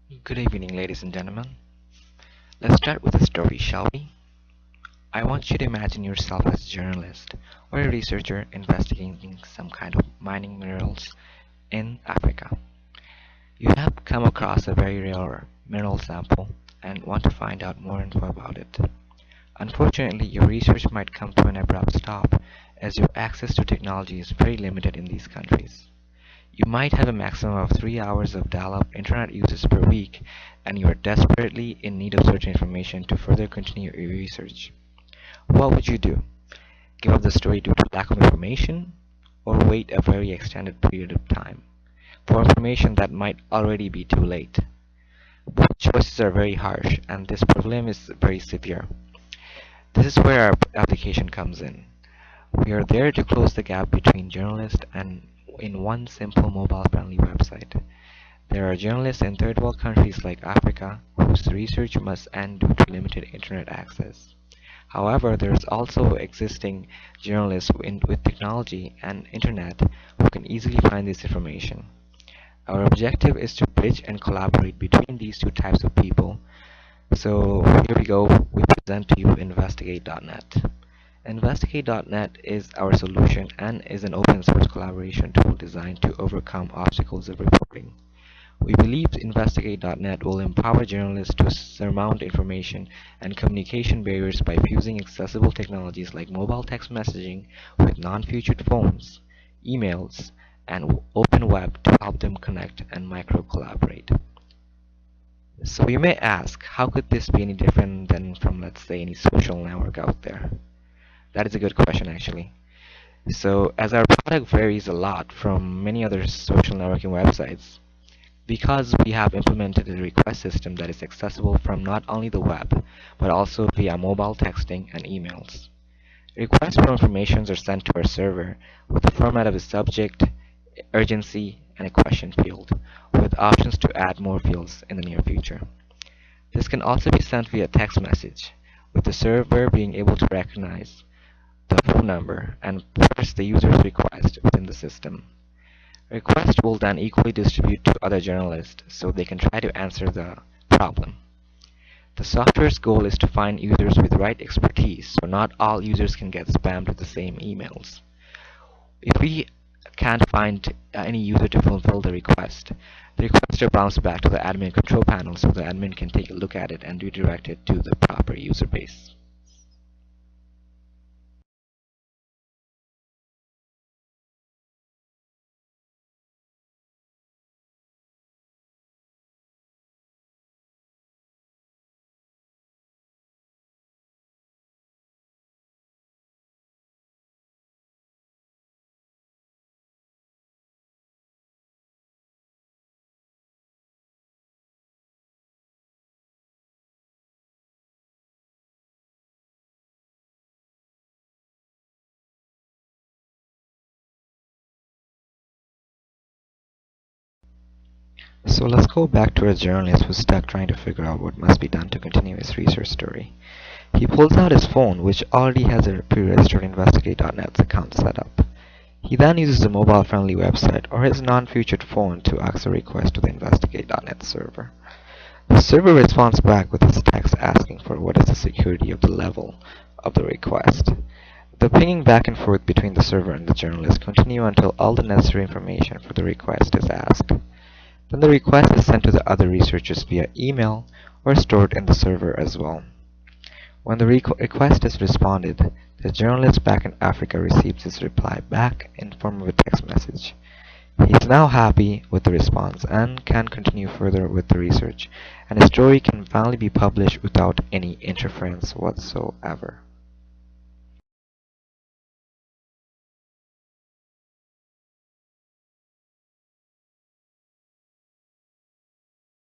Good evening, ladies and gentlemen. Let's start with a story, shall we? I want you to imagine yourself as a journalist or a researcher investigating some kind of mining minerals in Africa. You have come across a very rare mineral sample and want to find out more info about it. Unfortunately, your research might come to an abrupt stop as your access to technology is very limited in these countries. You might have a maximum of 3 hours of dial-up internet usage per week, and you are desperately in need of certain information to further continue your research. What would you do? Give up the story due to lack of information, or wait a very extended period of time for information that might already be too late? Both choices are very harsh, and this problem is very severe. This is where our application comes in. We are there to close the gap between journalists and in one simple mobile-friendly website. There are journalists in third world countries like Africa whose research must end due to limited internet access. However, there is also existing journalists with technology and internet who can easily find this information. Our objective is to bridge and collaborate between these two types of people. So here we go, we present to you Investigate.net. Investigate.net is our solution and is an open source collaboration tool designed to overcome obstacles of reporting. We believe Investigate.net will empower journalists to surmount information and communication barriers by fusing accessible technologies like mobile text messaging with non-featured phones, emails, and open web to help them connect and micro-collaborate. So you may ask, how could this be any different than from, let's say, any social network out there? That is a good question, actually. So, as our product varies a lot from many other social networking websites, because we have implemented a request system that is accessible from not only the web, but also via mobile texting and emails. Requests for information are sent to our server with the format of a subject, urgency, and a question field, with options to add more fields in the near future. This can also be sent via text message, with the server being able to recognize the phone number and parse the user's request within the system. Requests will then equally distribute to other journalists so they can try to answer the problem. The software's goal is to find users with the right expertise, so not all users can get spammed with the same emails. If we can't find any user to fulfill the request are bounced back to the admin control panel so the admin can take a look at it and redirect it to the proper user base. So let's go back to a journalist who's stuck trying to figure out what must be done to continue his research story. He pulls out his phone, which already has a pre-registered Investigate.net account set up. He then uses a mobile-friendly website or his non-featured phone to ask a request to the Investigate.net server. The server responds back with this text asking for what is the security of the level of the request. The pinging back and forth between the server and the journalist continue until all the necessary information for the request is asked. Then the request is sent to the other researchers via email or stored in the server as well. When the request is responded, the journalist back in Africa receives his reply back in form of a text message. He is now happy with the response and can continue further with the research, and his story can finally be published without any interference whatsoever.